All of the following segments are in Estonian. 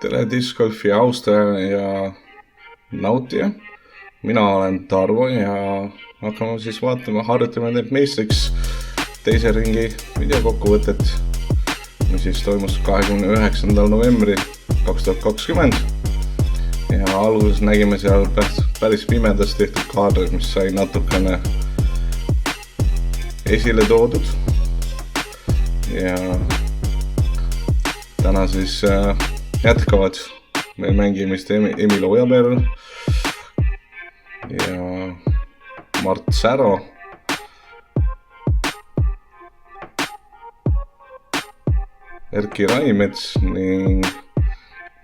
Tere discgolfi austaja ja nautija. Mina olen Tarvo ja hakkame siis vaatama, harjutame need meistriks teise ringi videokokkuvõtet, mis siis toimus 29. novembril 2020. Ja alguses nägime seal päris pimedas tehtud kaadrid, mis sai natukene esile toodud. Ja täna siis jätkavad meil mängimist Emil Ojaperl ja Mart Säro. Erki Raimets ning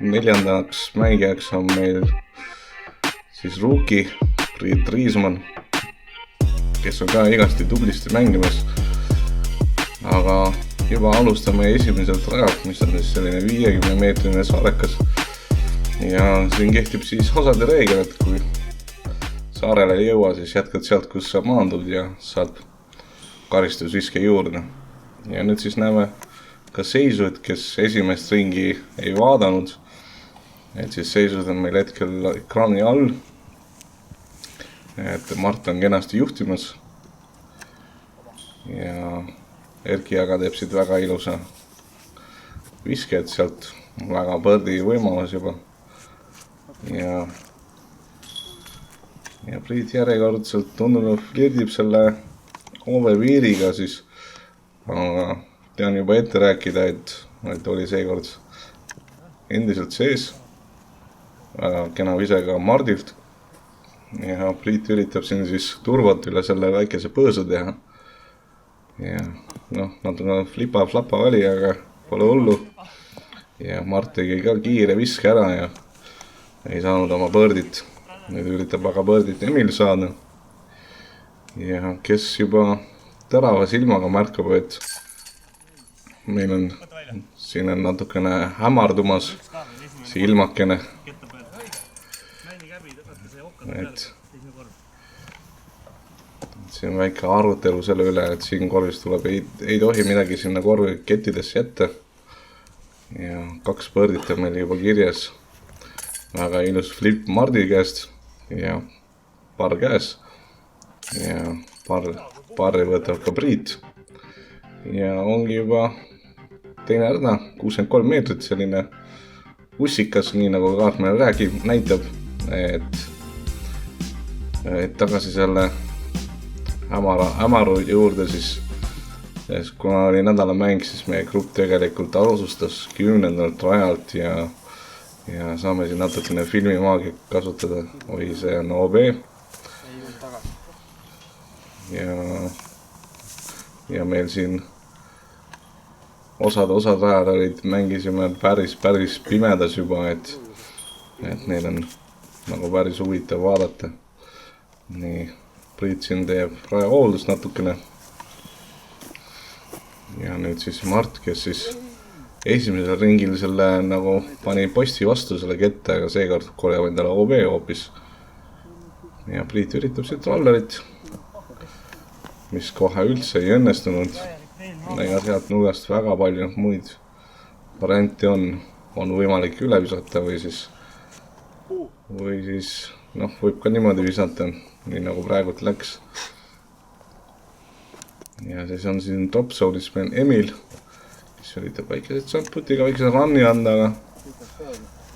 neljandaks mängijaks on meil siis rookie Priit Riismann, kes on ka igasti tublisti mängimas. Aga juba alustame esimeselt rajalt, mis on siis selline 50-meetrine saarekas. Ja siin kehtib siis osade reegel, et kui saarele ei jõua, siis jätkad sealt, kus sa maandud ja saad karistusviske juurde. Ja nüüd siis näeme ka seisud, kes esimest ringi ei vaadanud. Et siis seisud on meil hetkel ekraani all. Et Mart on kenasti juhtimas. Ja Erki aga teeb siit väga ilusa viske, et sealt väga põrdi võimalus juba. Ja Priit järjekordselt tundub, flirdib selle OV-viiriga siis. Aga tean juba ette rääkida, et oli seekord endiselt sees. Väga kena vise ka Mardilt. Ja Priit üritab siin siis turvat üle selle väikese põõsu teha. Ja natuke flipa-flapa oli, aga pole hullu. Ja Mart tegi ka kiire viske ära ja ei saanud oma põrdit. Nüüd üritab aga põrdit Emil saada. Ja kes juba terava silmaga märkab, et meil on siin on natukene hämardumas see ilmakene. Et siin on väike arutelu selle üle, et siin korvis tuleb, ei tohi midagi sinna korvi kettidesse jätta. Ja 2 põrdit on meil juba kirjas. Väga ilus flip Mardi käest ja par käes. Ja parri võtab ka Priit. Ja ongi juba teine rada, 63 meetrit, selline ussikas, nii nagu kaart meil räägib, näitab, et tagasi selle hämaru juurde siis, kuna oli nädala mäng, siis meie grupp tegelikult alustas 10. rajalt ja saame siin natukene filmimaagia kasutada. Oi, see on OB. Ja meil siin osad rajad olid, mängisime päris pimedas juba, et neil on nagu päris huvitav vaadata. Nii, Priit siin teeb raja hooldust natukene. Ja nüüd siis Mart, kes siis esimesel ringil selle nagu pani posti vastu selle kette, aga seekord korjab endale OB hoopis. Ja Priit üritab siit rollerit, mis kohe üldse ei õnnestunud. Ega sealt nurgast väga palju muid variante on võimalik üle visata või siis võib ka niimoodi visata, nii nagu praegult läks. Ja siis on siin top zone'is meil Emil, kes üritab väikesed samputiga väikese runni anda, aga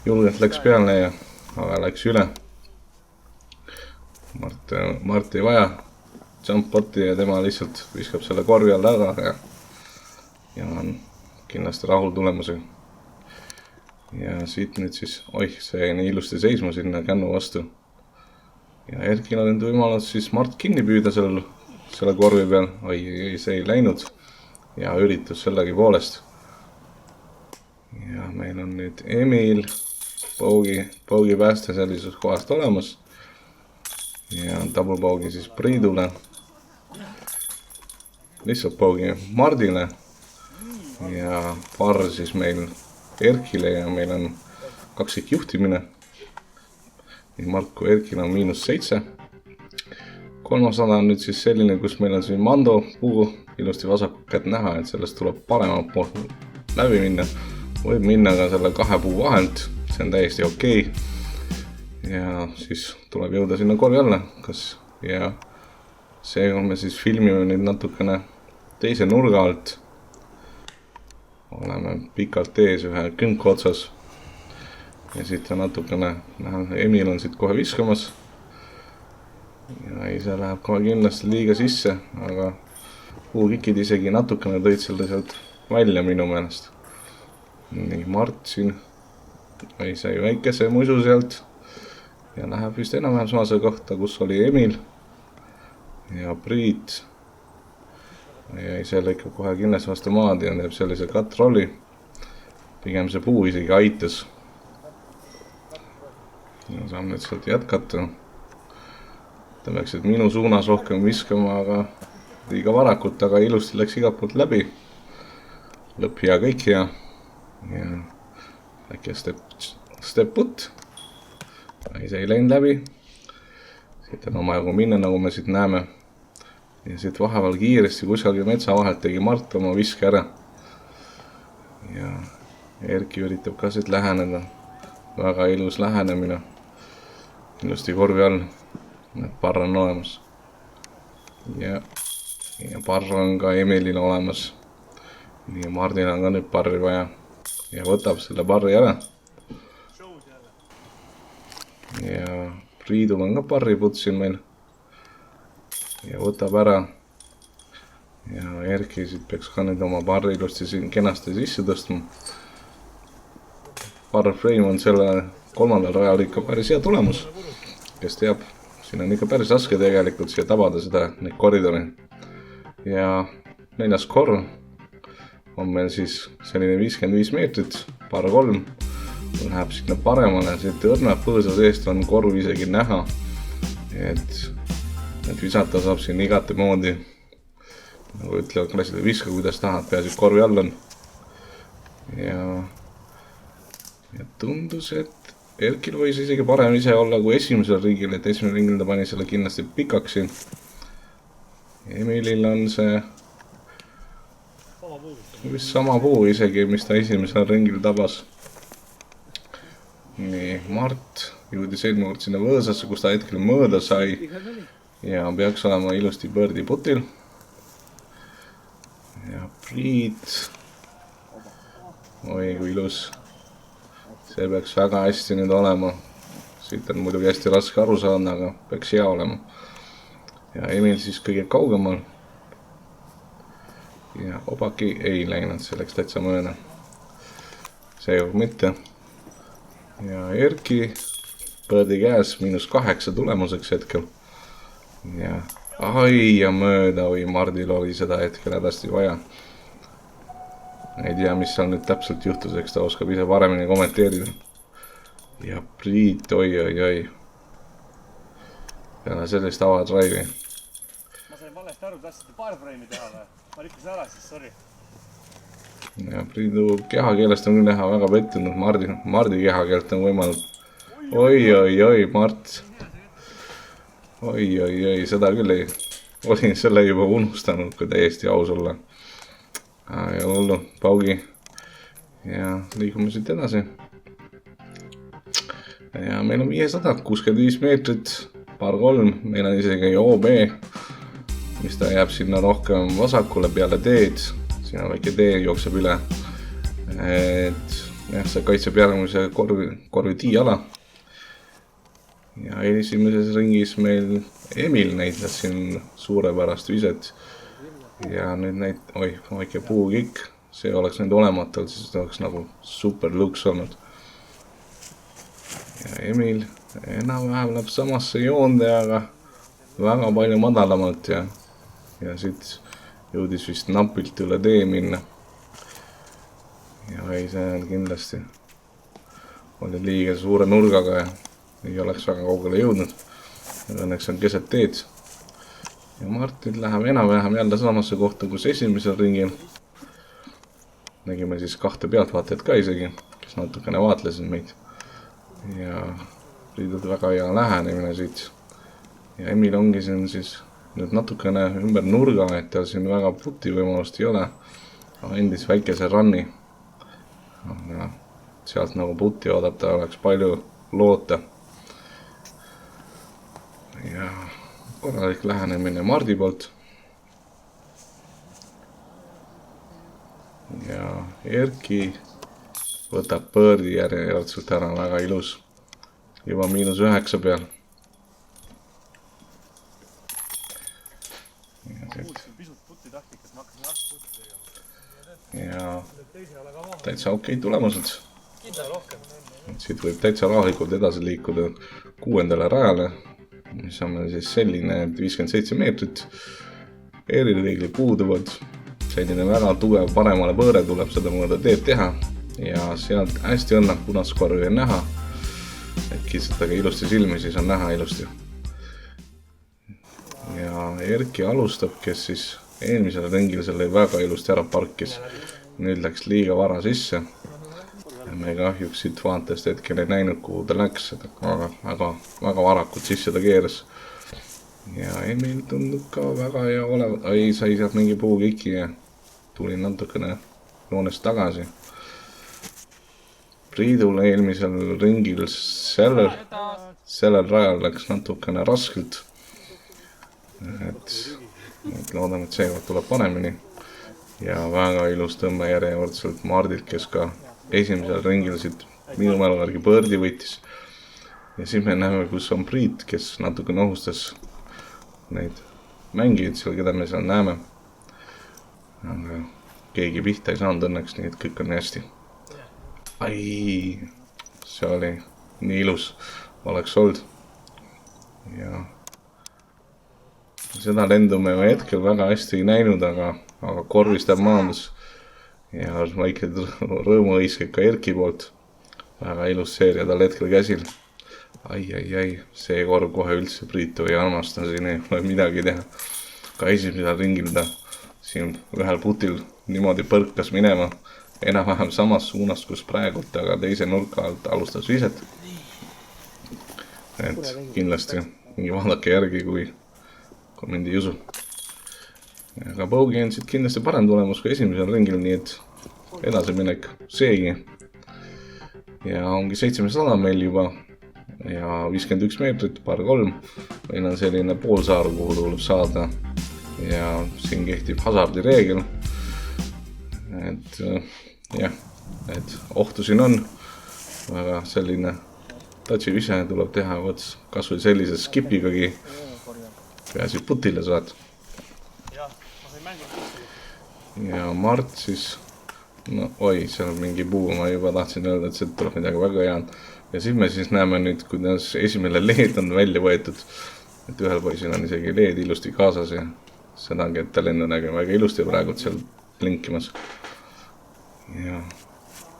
julgelt läks peale ja aga läks üle. Mart ei vaja jumpbotti ja tema lihtsalt viskab selle korvi all ära ja on kindlasti rahul tulemusega. Ja siit nüüd siis, see nii ilusti seisma sinna kännu vastu. Ja Erkil on nüüd võimalus siis Mart kinni püüda selle korvi peal. See ei läinud ja üritus sellegi poolest. Ja meil on nüüd Emil paugi pääste sellises kohast olemas. Ja double paugi siis Priidule. Lihtsalt paugi Mardile. Ja par siis meil Erkile ja meil on kaksik juhtimine. Nii Marko Erkil on -7. Kolmas rada on nüüd siis selline, kus meil on siin Mando puu ilusti vasakut kätt näha, et sellest tuleb paremalt poolt läbi minna. Võib minna ka selle 2 puu vahelt see on täiesti okei. Ja siis tuleb jõuda sinna korvi alla, ja seega me siis filmime nüüd natukene teise nurga alt. Oleme pikalt ees ühe künka otsas. Ja siit on natukene, Emil on siit kohe viskamas. Ja ise läheb kohe kindlasti liiga sisse, aga puukikid isegi natukene tõid selle sealt välja minu meelest. Nii, Mart siin sai väikese musu sealt ja läheb vist enam-vähem samase kohta, kus oli Emil ja Priit. Ja ise lõikab kohe kindlasti vastu maad ja teeb sellise cut-rolli. Pigem see puu isegi aitas. Ja saan nüüd sealt jätkata. Ta peaks minu suunas rohkem viskama, aga liiga varakult, aga ilusti läks igalt poolt läbi. Lõpp hea, kõik hea. Ja äkki step put. Ise ei läinud läbi. Siit on omajagu minna, nagu me siit näeme. Ja siit vaheval kiiresti kuskil metsa vahelt tegi Mart oma viske ära. Ja Erki üritab ka siit läheneda. Väga ilus lähenemine. Ilusti korvi all. Parr on olemas. Ja parr on ka Emilil olemas. Nii Mardil on ka nüüd parri vaja. Ja võtab selle parri ära. Ja Priidul on ka parri putsin meil. Ja võtab ära. Ja Erki siit peaks ka nüüd oma parri ilusti siin kenasti sisse tõstma. Parr frame on selle kolmandal rajal ikka päris hea tulemus. Kes teab, siin on ikka päris raske tegelikult siia tabada seda neid koridori. Ja 4. korv on meil siis selline 55 meetrit, parr 3. Läheb sinna paremale, siit õrnab põõsa seest on korv isegi näha. Et visata saab siin igate moodi. Nagu ütlevad klassile, viska kuidas tahad, peaasi korvi all on. Ja tundus, et Erkil võis isegi parem ise olla kui esimesel ringil, et esimesel ringil ta pani selle kindlasti pikaks siin. Emilil on see vist sama puu isegi, mis ta esimesel ringil tabas. Nii, Mart jõudis eelmine kord sinna võõsasse, kus ta hetkel mõõda sai. Ja peaks olema ilusti birdie putil. Ja Priit. Oi, kui ilus. See peaks väga hästi nüüd olema. Siit on muidugi hästi raske aru saada, aga peaks hea olema. Ja Emil siis kõige kaugemal. Ja Obaki ei läinud, see läks täitsa mööda. Seega mitte. Ja Erki põrdi käes -8 tulemuseks hetkel. Ja ai ja mööda, oi Mardil oli seda hetkel hädasti vaja. Ei tea, mis seal nüüd täpselt juhtus, eks ta oskab ise paremini kommenteerida. Ja Priit, oi. Peale sellist avadraivi. Ma sain valesti aru, tahtsite paar freimi teha või? Ma rikkusin ära siis, sorry. Ja Priidu kehakeelest on küll näha väga pettunud. Mardi kehakeelt on võimalik. Oi, Mart. Oi, seda küll ei. Olin selle juba unustanud, kui täiesti aus olla. Ei ole hullu, paugi. Ja liigume siit edasi. Ja meil on 565 meetrit, parr 3. Meil on isegi OB, mis ta jääb sinna rohkem vasakule peale teed. Siin on väike tee, jookseb üle. Et jah, see kaitseb järgmise korvi tiiala. Ja esimeses ringis meil Emil näitas siin suurepärast viset. Ja nüüd väike puukikk, see oleks nüüd olematul, siis see oleks nagu super looks olnud. Ja Emil enam-vähem läheb samasse joonde, aga väga palju madalamalt ja siit jõudis vist napilt üle tee minna. Ja ei, see on kindlasti oli liiga suure nurgaga ja ei oleks väga kaugele jõudnud. Õnneks on keset teed. Ja Martin läheb enam-vähem jälle samasse kohta kus esimesel ringil. Nägime siis 2 pealtvaatajat ka isegi, kes natukene vaatlesid meid. Ja Priidud väga hea lähenemine siit. Ja Emil ongi siin siis nüüd natukene ümber nurga, et tal siin väga puti võimalust ei ole. Endis väikese runni. sealt nagu putti oodata oleks palju loota. Ja korralik lähenemine Mardi poolt. Ja Erki võtab põõrdi järjekordselt ära, väga ilus. Juba -9 peal. Ja täitsa okei tulemused. Siit võib täitsa rahulikult edasi liikuda 6. rajale, mis on meil siis selline 57 meetrit. Erireeglid puuduvad. Selline väga tugev paremale põõre tuleb seda mõõda teed teha. Ja sealt hästi õnnab punaskorvi on näha. Et kitsatage ilusti silmi, siis on näha ilusti. Ja Erki alustab, kes siis eelmisel ringil selle väga ilusti ära parkis. Nüüd läks liiga vara sisse. Ja me kahjuks siit vaatest hetkel ei näinud, kuhu ta läks. Aga väga varakult sisse ta keeras. Ja Emil tundub ka väga hea olevat. Ai, sai sealt mingi puukiki ja tuli natukene joonest tagasi. Priidul eelmisel ringil sellel rajal läks natukene raskelt. Et loodame, et seekord tuleb paremini. Ja väga ilus tõmme järjekordselt Mardilt, kes ka esimesel ringil siit minu mälu järgi põõrdi võitis. Ja siis me näeme, kus on Priit, kes natuke ohustas neid mängijaid seal, keda me seal näeme. Aga keegi pihta ei saanud õnneks, nii et kõik on hästi. Ai, see oli nii ilus, oleks olnud. Ja seda lendu me hetkel väga hästi ei näinud, aga korvis ta maandus. Ja väike rõõmuhõisked ka Erki poolt. Väga ilus seeria tal hetkel käsil. Ai, see korv kohe üldse Priitu ei armasta, siin ei ole midagi teha. Ka esimesel ringil ta siin ühel putil niimoodi põrkas minema. Enam-vähem samas suunast, kus praegult, aga teise nurka alt alustas viset. Et kindlasti vaadake järgi, kui mind ei usu. Aga Bogey on siit kindlasti parem tulemus kui esimesel ringil, nii et edasiminek seegi. Ja ongi 700 meil juba ja 51 meetrit, par 3. Meil on selline poolsaar, kuhu tuleb saada ja siin kehtib hasardi reegel. Et jah, et ohtu siin on, aga selline touchi vise tuleb teha, kas või sellise skipigagi peaasi putile saad. Ja Mart siis, no oi, seal on mingi puu, ma juba tahtsin öelda, et sealt tuleb midagi väga head. Ja siis me siis näeme nüüd, kuidas esimene leed on välja võetud. Et ühel poisil on isegi leed ilusti kaasas ja sedagi, et ta lennu nägema väga ilusti praegult seal blinkimas. Ja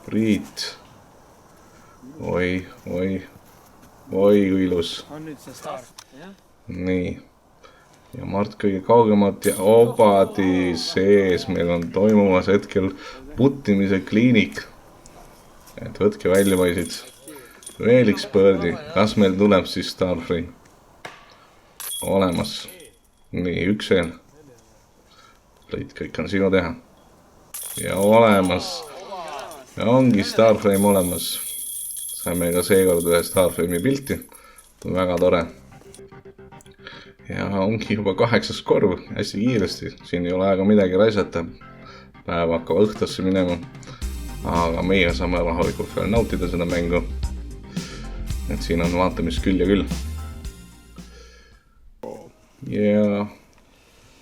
Priit, oi, kui ilus. On nüüd see start, jah? Nii. Ja Mart kõige kaugemalt ja obadi sees meil on toimumas hetkel puttimise kliinik. Et võtke välja poisid. Veel üks põõrdi. Kas meil tuleb siis Starframe? Olemas. Nii, üks veel. Kõik on sinu teha. Ja olemas. Ja ongi Starframe olemas. Saime ka seekord ühe Starframe'i pilti. Väga tore. Ja ongi juba 8. korv, hästi kiiresti, siin ei ole aega midagi raisata, päev hakkab õhtusse minema, aga meie saame rahulikult veel nautida seda mängu, et siin on vaatamist küll ja küll. Ja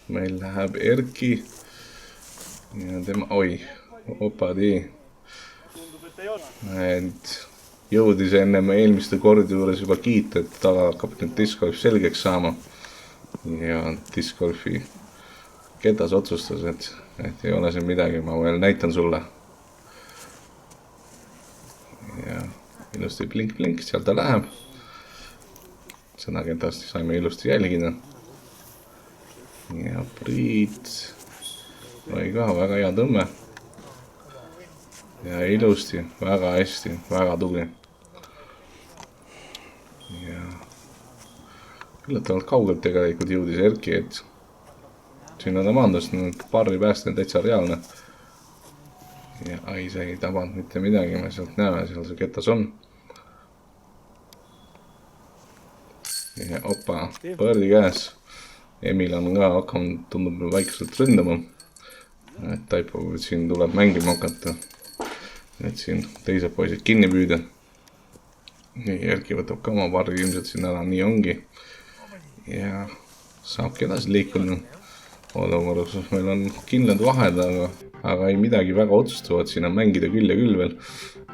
meil läheb Erki ja tema, opadi, et jõudis ennem eelmiste kordi juures juba kiita, et ta hakkab nüüd discgolf selgeks saama. Ja discgolfi ketas otsustas, et ei ole siin midagi, ma veel näitan sulle. Ja ilusti blink, sealt ta läheb. Seda ketast saime ilusti jälgida. Ja Priit oli ka väga hea tõmme. Ja ilusti, väga hästi, väga tubli. Ja üllatavalt kaugelt tegelikult jõudis Erki, et siin on ta maandust, parri päästnud täitsa reaalne. ja ai, see ei tabanud mitte midagi, me sealt näeme, seal see ketas on. Ja opa, Birdi käes. Emil on ka hakkanud, tundub väikselt ründama. Et taipab, et siin tuleb mängima hakata. Et siin teised poisid kinni püüda. Nii, Erki võtab ka oma parri ilmselt siin ära, nii ongi. Ja saabki edasi liikuda. Olukorras meil on kindlad vahed, aga ei midagi väga otsustuvad, siin on mängida küll ja küll veel.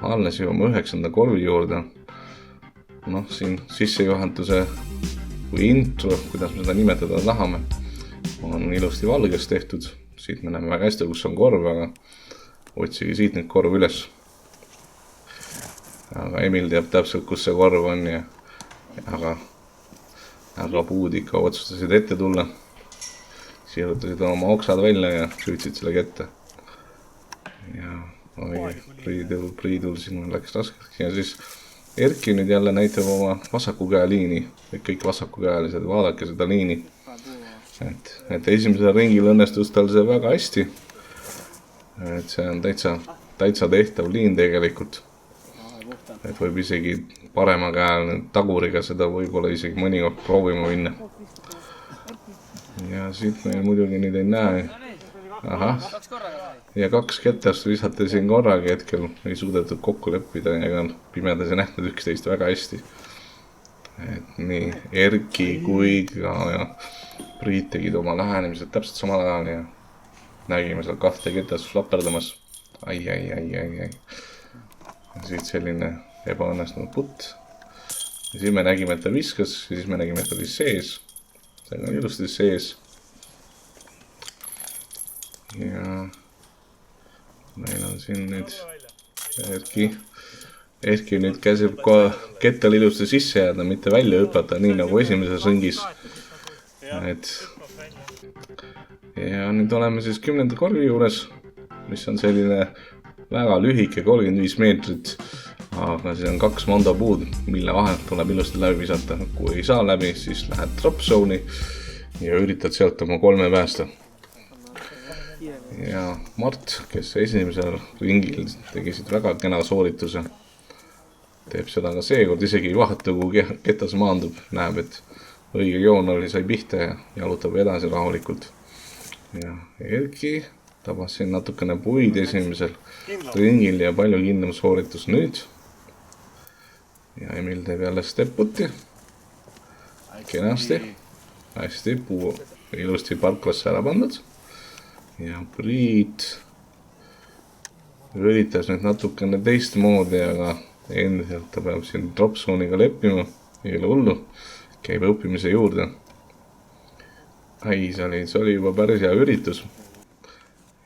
Alles jõuame 9. korvi juurde. Noh, siin sissejuhatuse või intro, kuidas me seda nimetada tahame, on ilusti valges tehtud. Siit me näeme väga hästi, kus on korv, aga otsige siit nüüd korv üles. Aga Emil teab täpselt, kus see korv on ja aga puud ikka otsustasid ette tulla. Siirutasid oma oksad välja ja süütsid selle kätte. Ja Priidul siin läks raskeks. Ja siis Erki nüüd jälle näitab oma vasaku käe liini. Kõik vasaku käelised, vaadake seda liini. Et esimesel ringil õnnestus tal see väga hästi. Et see on täitsa tehtav liin tegelikult. Et võib isegi parema käel taguriga seda võib-olla isegi mõnikord proovima minna. Ja siit me muidugi nüüd ei näe. Ahah. Ja 2 ketast visati siin korraga hetkel. Ei suudetud kokku leppida ja pimedas ei nähtud üksteist väga hästi. Et nii Erki kui ka ja Priit tegid oma lähenemised täpselt samal ajal ja nägime seal 2 ketast flapperdamas. Ai. Siit selline ebaõnnestunud putt. Ja siis me nägime, et ta viskas ja siis me nägime, et ta oli sees. See on ilusti sees. Ja meil on siin nüüd Erki nüüd käsib kettal ilusti sisse jääda, mitte välja hüpata, nii nagu esimeses ringis. Ja nüüd oleme siis 10. korvi juures, mis on selline väga lühike 35 meetrit. Aga siin on 2 mondopuud, mille vahelt tuleb ilusti läbi visata. Kui ei saa läbi, siis lähed drop zone'i ja üritad sealt oma 3 päästa. Ja Mart, kes esimesel ringil tegisid väga kena soorituse, teeb seda ka seekord, isegi ei vaheta, kui ketas maandub, näeb, et õige joon oli, sai pihta ja jalutab edasi rahulikult. Ja Erki tabas siin natukene puid esimesel ringil ja palju kindlam sooritus nüüd. Ja Emil teeb jälle step-putti. Kenasti. Hästi, puu ilusti parklasse ära pandud. Ja Priit üritas nüüd natukene teistmoodi, aga endiselt ta peab siin drop zone'iga leppima. Ei ole hullu. Käib õppimise juurde. Ai, see oli juba päris hea üritus.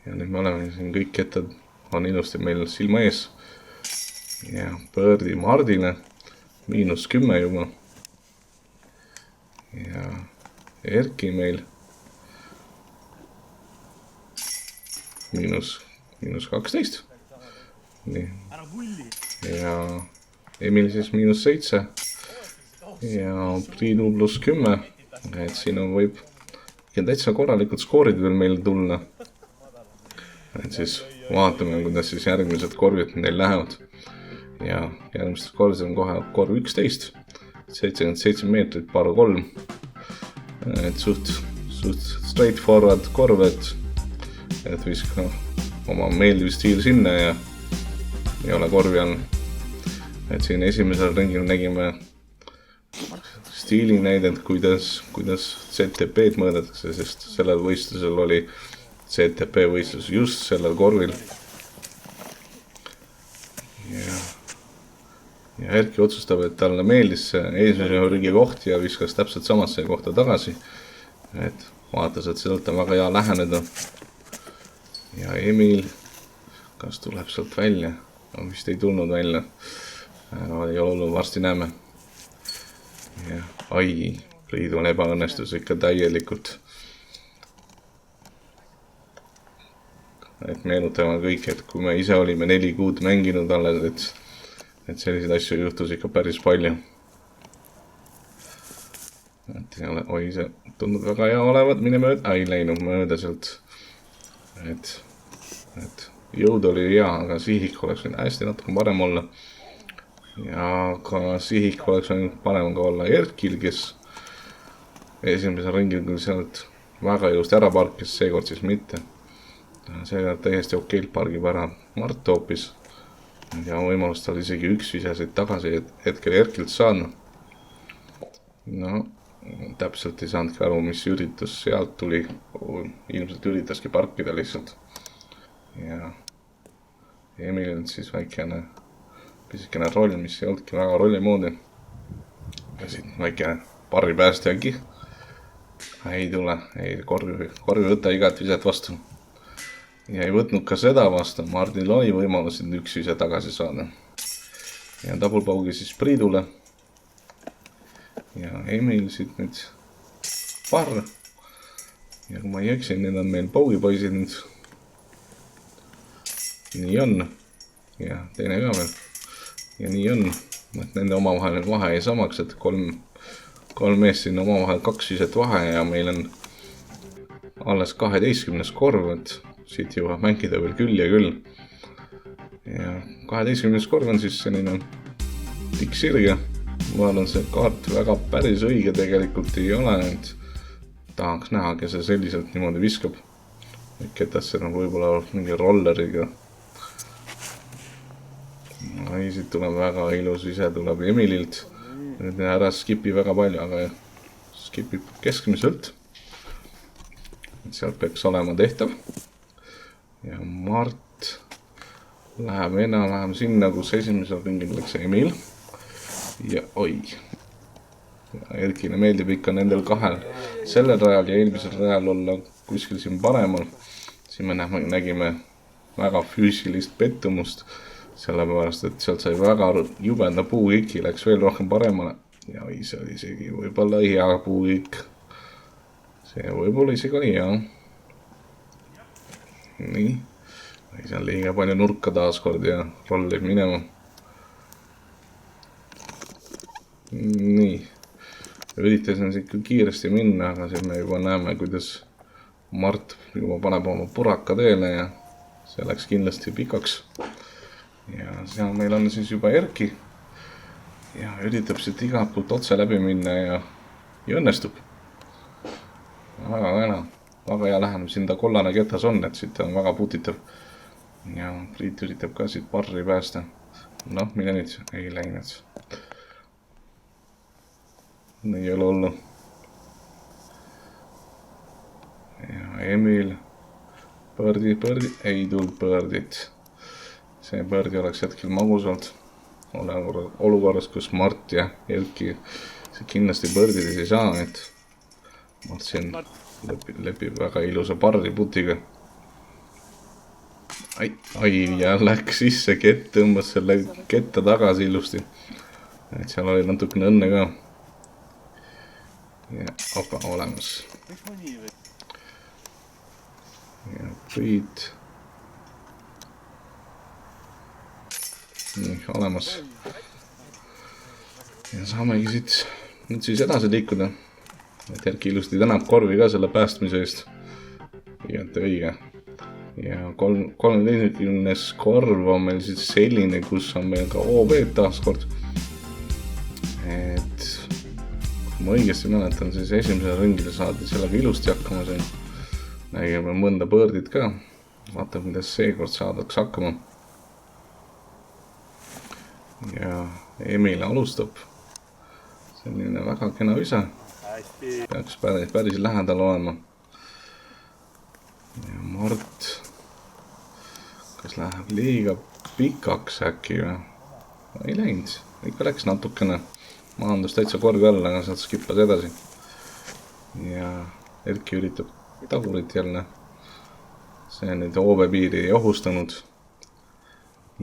Ja nüüd me oleme siin kõik kettad on ilusti meil silma ees. Ja Birdi Mardile -10 juba. Ja Erki meil -12. Nii. Ja Emil siis -7. Ja Priidu +10. Et siin on võib täitsa korralikud skoorid veel meil tulla. Et siis vaatame, kuidas siis järgmised korvid neil lähevad. Ja järgmistes korvis on kohe korv 11. 77 meetrit, par 3. Et suht straight forward korv, et viska oma meeldiv stiil sinna ja ei ole korvi all. Et siin esimesel ringil nägime stiili näidet, kuidas ZTP-d mõõdetakse, sest sellel võistlusel oli ZTP võistlus just sellel korvil. Ja Erki otsustab, et talle meeldis see esimese ringi koht ja viskas täpselt samasse kohta tagasi. Et vaatas, et sealt on väga hea läheneda. Ja Emil, kas tuleb sealt välja? No, vist ei tulnud välja. Ei ole, varsti näeme. Ja ai, Priidul ebaõnnestus ikka täielikult. Et meenutame kõik, et kui me ise olime 4 kuud mänginud alles, et selliseid asju juhtus ikka päris palju. Et ei ole, oi, see tundub väga hea olevat, mine mööda, ei läinud mööda sealt. Et jõud oli hea, aga sihik oleks võinud hästi natuke parem olla. Ja ka sihik oleks võinud parem ka olla Erkil, kes esimesel ringil küll sealt väga ilusti ära parkis, seekord siis mitte. Seekord täiesti okeilt pargib ära Mart hoopis. Ja võimalust tal isegi üks visesid tagasi hetkel Erkilt saada. No, täpselt ei saanudki aru, mis üritus sealt tuli. Ilmselt üritaski parkida lihtsalt. Ja Emil on siis väikene pisikene roll, mis ei olnudki väga rolli moodi. Ja siit väike parripäästjagi. Ei tule, ei korvi võtta igat viset vastu. Ja ei võtnud ka seda vastu, Mardil oli võimalus üks vise tagasi saada. Ja double-paugi siis Priidule. Ja Emil siit nüüd parr. Ja kui ma ei eksin, need on meil paugipoisid nüüd. Nii on. Ja teine ka veel. Ja nii on, et nende omavaheline vahe ei samaks, et kolm meest siin omavahel 2 viset vahe ja meil on alles 12. korv, et siit jõuab mängida veel küll ja küll. Ja 12. korv on siis selline tikk sirge. Ma arvan, see kaart väga päris õige tegelikult ei ole, et tahaks näha, kes see selliselt niimoodi viskab. Ketas see on võib-olla mingi rolleriga. Ei, siit tuleb väga ilus vise, tuleb Emililt. Nüüd ära skipi väga palju, aga skipib keskmiselt. Sealt peaks olema tehtav. Ja Mart läheb enam-vähem sinna, kus esimesel ringil läks Emil. Ja oi. Ja Erkile meeldib ikka nendel kahel sellel rajal ja eelmisel rajal olla kuskil siin paremal. Siin me nägime väga füüsilist pettumust. Sellepärast, et sealt sai väga jubenda puukiki, läks veel rohkem paremale. Ja see oli isegi võib-olla hea puukik. See võib-olla isegi oli hea. Nii. See on liiga palju nurka taaskord ja rollib minema. Nii. Üritasin siit küll kiiresti minna, aga siin me juba näeme, kuidas Mart juba paneb oma puraka teele ja see läks kindlasti pikaks. Ja seal meil on siis juba Erki. Ja üritab siit igalt poolt otse läbi minna ja õnnestub. Väga hea lähenem siin ta kollane ketas on, et siit on väga putitav. Ja Priit üritab ka siit parri päästa. Noh, mine nüüd, ei läinud. Nii ei ole hullu. Ja Emil põrdi, ei tulnud põrdit. See põrdi oleks hetkel magusalt olukorras, kus Mart ja Erki kindlasti põrdides ei saa, et Mart siin lepib väga ilusa parri putiga. Ai, ja läks sisse kett, tõmbas selle ketta tagasi ilusti. Et seal oli natukene õnne ka. Ja opa, olemas. Ja Priit. Nii, olemas. Ja saamegi siit nüüd siis edasi liikuda. Et Erki ilusti tänab korvi ka selle päästmise eest. Igati õige. Ja 13. korv on meil siis selline, kus on meil ka OB taaskord. Et kui ma õigesti mäletan, siis esimesel ringil saadi sellega ilusti hakkama siin. Nägime mõnda põrdit ka. Vaatab, kuidas seekord saadaks hakkama. Ja Emil alustab. Selline väga kena vise. Peaks päris lähedal olema. Ja Mart. Kas läheb liiga pikaks äkki või? Ei läinud. Ikka läks natukene. Maandus täitsa korvi alla, aga sealt skippas edasi. Ja Erki üritab tagurit jälle. See nüüd OB piiri ei ohustanud.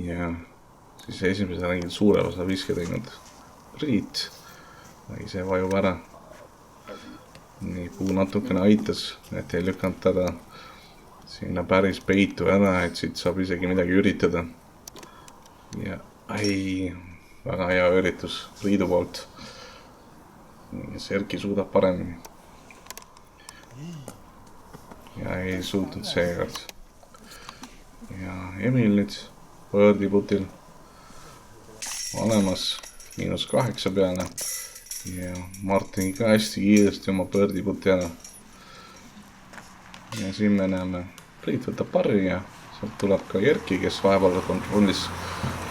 Ja siis esimesel ringil suure osa viske teinud Priit. See vajub ära. Nii, puu natukene aitas, et ei lükanud teda sinna päris peitu ära, et siit saab isegi midagi üritada. Ja väga hea üritus Priidu poolt. Erki suudab paremini. Ja ei suutnud seekord. ja Emil nüüd võõrdiputil olemas -8 peale ja Martin ka hästi kiiresti oma võõrdiputi ära. Ja siin me näeme, Priit võtab parri ja sealt tuleb ka Erki, kes vahepeal kontrollis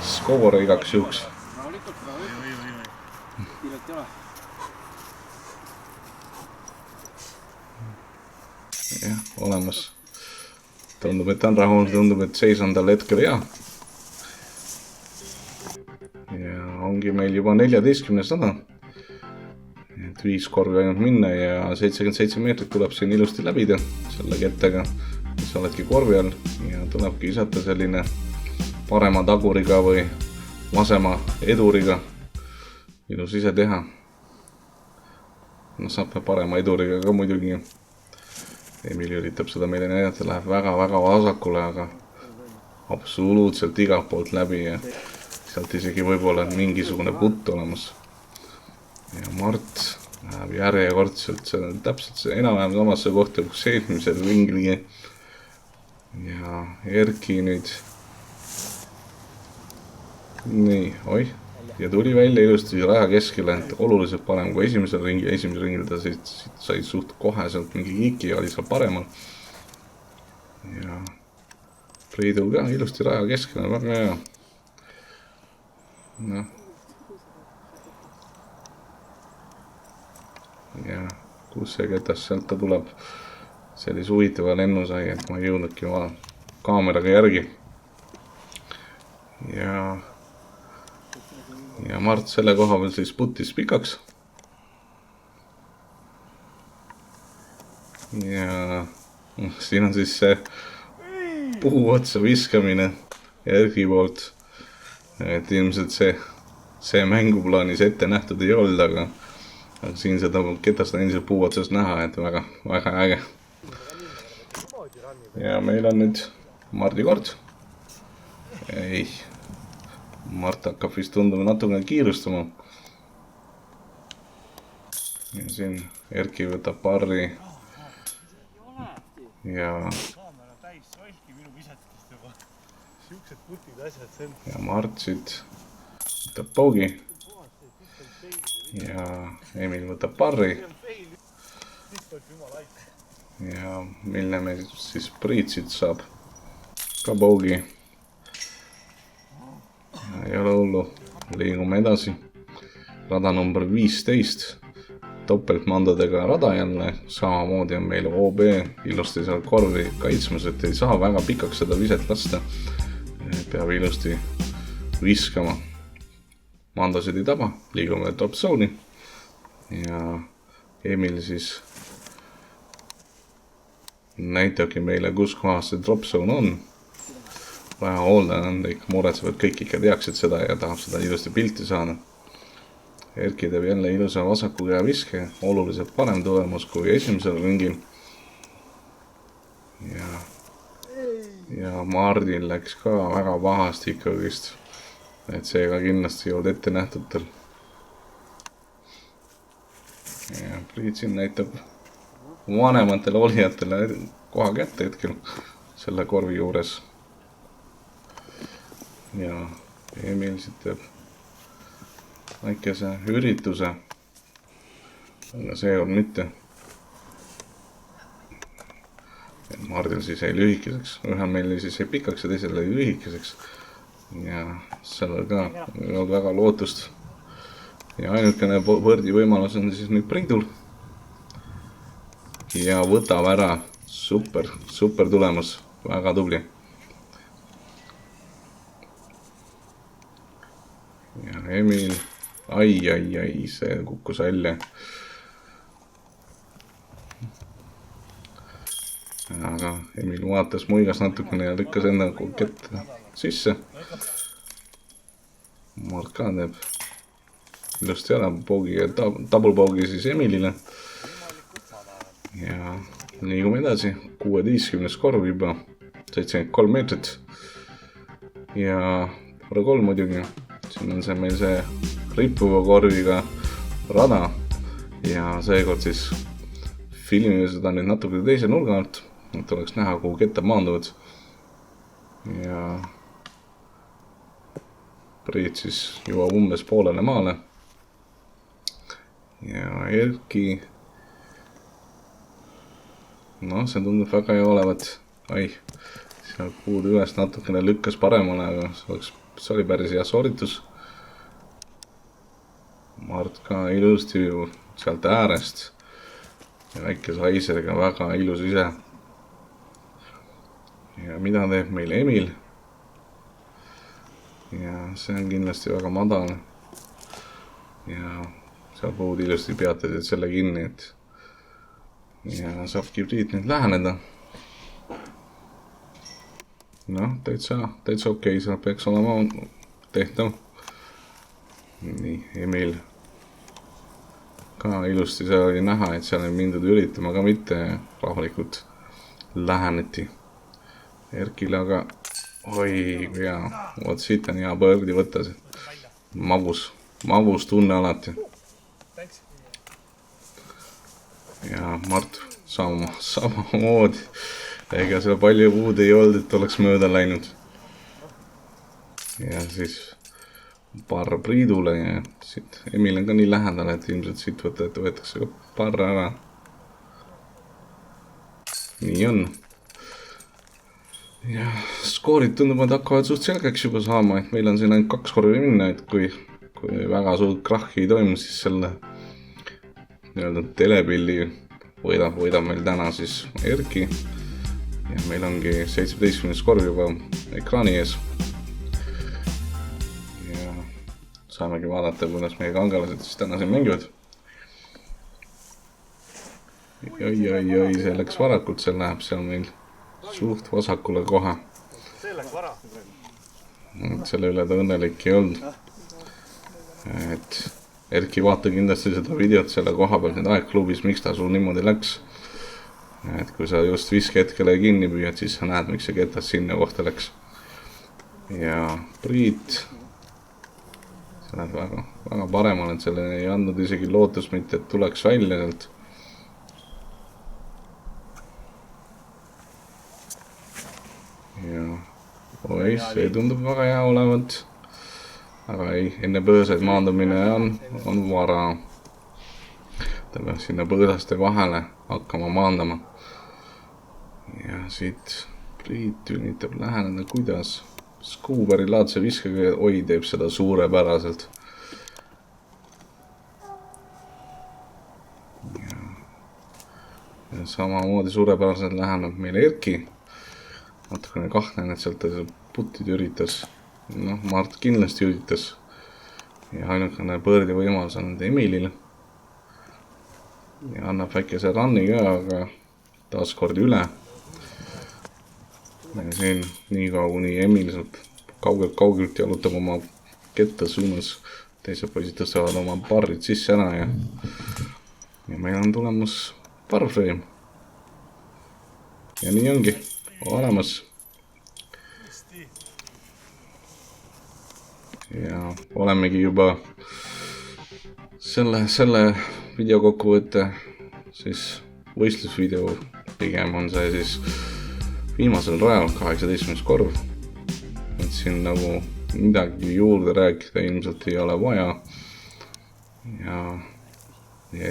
skoore igaks juhuks. Jah, olemas. Tundub, et ta on rahul, tundub, et seis on tal hetkel hea. Ja ongi meil juba 14 sada. Et 5 korvi ainult minna ja 77 meetrit tuleb siin ilusti läbida selle kettega, mis oledki korvi all ja tulebki visata selline parema taguriga või vasema eduriga. Ilus ise teha. No saab parema eduriga ka muidugi. Emil üritab seda meile näidata, läheb väga-väga vasakule, aga absoluutselt igalt poolt läbi ja sealt isegi võib-olla mingisugune putt olemas. Ja Mart läheb järjekordselt, see on täpselt see enam-vähem samasse kohta, kus eelmisel ringli. Ja Erki nüüd. Nii, oih. Ja tuli välja ilusti raja keskele, et oluliselt parem kui esimesel ringil ta sai suht kohe sealt mingi kiiki ja oli seal paremal. Ja Priidul ka ilusti raja keskele, väga hea. Noh. Ja kus see ketas sealt ta tuleb. Sellise huvitava lennu sai, et ma ei jõudnudki kaameraga järgi. Ja Mart selle koha peal siis putis pikaks. Ja siin on siis see puu otsa viskamine Erki poolt. Et ilmselt see mänguplaanis ette nähtud ei olnud, aga siin seda ketast on endiselt puu otsas näha, et väga, väga äge. Ja meil on nüüd Mardi kord. Ei. Mart hakkab vist tunduma natukene kiirustama. Ja siin Erki võtab parri. Ja Mart siit võtab paugi. Ja Emil võtab parri. Ja mille me siis Priit siit saab ka paugi. Ei ole hullu, liigume edasi. Rada number 15. Topeltmandadega rada jälle. Samamoodi on meil OB ilusti seal korvi kaitsmas, et ei saa väga pikaks seda viset lasta. Peab ilusti viskama. Mandasid ei taba, liigume top zone'i. Ja Emil siis näitabki meile, kus kohas see drop zone on. Vähe hooldaja on ikka muretseb, et kõik ikka teaksid seda ja tahab seda ilusti pilti saada. Erki teeb jälle ilusa vasaku käe viske, oluliselt parem tulemus kui esimesel ringil. Ja Mardil läks ka väga pahasti ikkagist, et see ka kindlasti ei olnud ette nähtutel. Ja Priit siin näitab vanematele olijatele koha kätte hetkel selle korvi juures. Ja Emil siit teeb väikese ürituse, aga see on mitte. Mardil siis jäi lühikeseks, ühel meil siis jäi pikaks ja teisel jäi lühikeseks. Ja sellel ka ei olnud väga lootust. Ja ainukene võrdi võimalus on siis nüüd Priidul. Ja võtab ära, super tulemus, väga tubli. Ja Emil, ai, see kukkus välja. Aga Emil vaatas muigas natukene ja lükkas enda kett sisse. Mart ka teeb ilusti ära double paugi siis Emilile. Ja liigume edasi, 16. korv juba, 73 meetrit. Ja korra 3 muidugi. Siin on see meil see rippuva korviga rada ja seekord siis filmime seda nüüd natuke teise nurga alt, et oleks näha, kuhu kettad maanduvad. ja Priit siis jõuab umbes poolele maale ja Erki, noh, see tundub väga hea olevat. Seal puud üles natukene lükkas paremale, aga see oli päris hea sooritus. Mart ka ilusti sealt äärest ja väike saiseriga väga ilus ise. Ja mida teeb meil Emil? Ja see on kindlasti väga madal. Ja seal puud ilusti peatasid selle kinni, et ja saabki Priit nüüd läheneda. Noh, täitsa okei, seal peaks olema tehtav. Nii, Emil ka ilusti, seal oli näha, et seal ei mindud üritama ka mitte rahulikult läheneti Erkile, aga oi, kui hea, vot siit on hea põrdi võtta see. Magus tunne alati. Ja Mart samamoodi. Ega seal palju puud ei olnud, et oleks mööda läinud. Ja siis parr Priidule ja siit Emil on ka nii lähedal, et ilmselt siit võetakse ka parr ära. Nii on. Ja skoorid tundub, et hakkavad suht selgeks juba saama, et meil on siin ainult 2 korvi minna, et kui väga suurt krahhi ei toimu, siis selle nii-öelda telepilli võidab meil täna siis Erki. Ja meil ongi 17. korv juba ekraani ees. Ja saamegi vaadata, kuidas meie kangelased siis täna siin mängivad. Oi, see läks varakult, see läheb seal meil suht vasakule kohe. See läks vara. Selle üle ta õnnelik ei olnud. Et Erki vaata kindlasti seda videot selle koha peal nüüd aegklubis, miks ta sul niimoodi läks. Et kui sa just viskehetkele kinni püüad, siis sa näed, miks see ketas sinna kohta läks. Ja Priit, see läheb väga paremal, et selle ei andnud isegi lootust mitte, et tuleks välja sealt. Ja oi, see tundub väga hea olevat. Aga ei, enne põõsaid maandumine on vara. Ta peab sinna põõsaste vahele hakkama maandama. Ja siit Priit üritab läheneda, kuidas Skuuberi laadse viskega, oi, teeb seda suurepäraselt. Ja samamoodi suurepäraselt läheneb meil Erki. Natukene kahtlen, et sealt putid üritas. Noh, Mart kindlasti üritas. Ja ainukene põõrdi võimalus on Emilil. Ja annab väikese ranni ka, aga taas kord üle. Ja siin nii kuni Emil saab kaugelt jalutab oma ketta suunas. Teised poisid tõstavad oma parrid sisse ära ja meil on tulemus parfreim. Ja nii ongi olemas. Ja olemegi juba selle videokokkuvõtte, siis võistlusvideo pigem on see siis viimasel rajal 18. korv. Et siin nagu midagi juurde rääkida ilmselt ei ole vaja. Ja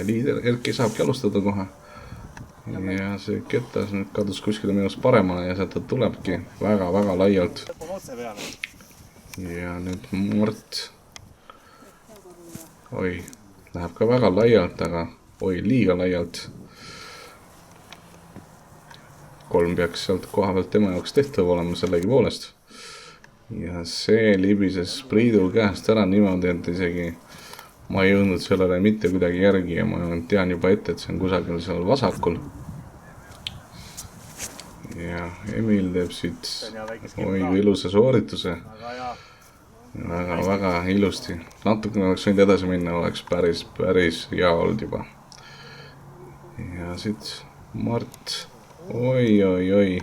liider Erki saabki alustada kohe. Ja see ketas nüüd kadus kuskile minust paremale ja sealt tulebki väga laialt. Ja nüüd Mart. Oi, läheb ka väga laialt, aga oi, liiga laialt. 3 peaks sealt koha pealt tema jaoks tehtav olema sellegi poolest. Ja see libises Priidul käest ära niimoodi, et isegi ma ei jõudnud sellele mitte kuidagi järgi ja ma tean juba ette, et see on kusagil seal vasakul. Ja Emil teeb siit oi ilusa soorituse. Väga ilusti. Natukene oleks võinud edasi minna, oleks päris hea olnud juba. Ja siit Mart. Oi.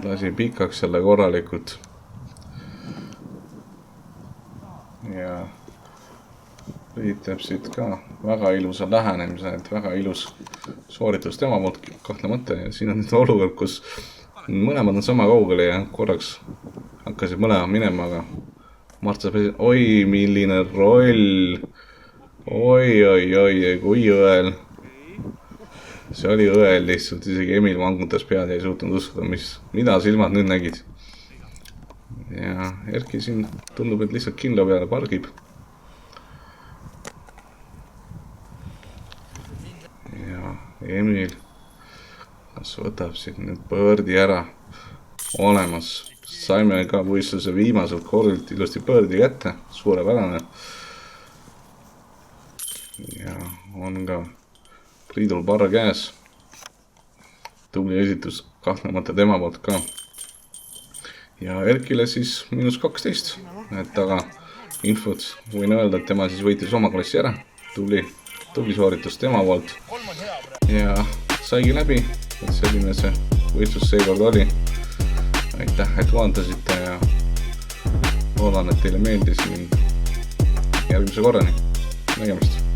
Lasi pikaks selle korralikult. Ja Priit teeb siit ka väga ilusa lähenemise, et väga ilus sooritus tema poolt kahtlemata. Ja siin on nüüd olukord, kus mõlemad on sama kaugele ja korraks hakkasid mõlema minema, aga Mart saab oi, milline roll. Oi, kui õel. See oli õel lihtsalt, isegi Emil vangutas pead ja ei suutnud uskuda, mida silmad nüüd nägid. Ja Erki siin tundub, et lihtsalt kindla peale pargib. Ja Emil, kas võtab siin nüüd põõrdi ära? Olemas. Saime ka võistluse viimasel kordilt ilusti põõrdi kätte. Suurepärane. Ja on ka Priidul parra käes. Tubli esitus kahtlemata tema poolt ka. Ja Erkile siis -12. Et aga infot võin öelda, et tema siis võitis oma klassi ära. Tubli sooritus tema poolt. Ja saigi läbi, et selline see võistlus seekord oli. Aitäh, et vaatasite ja loodan, et teile meeldis ning järgmise korrani. Nägemist!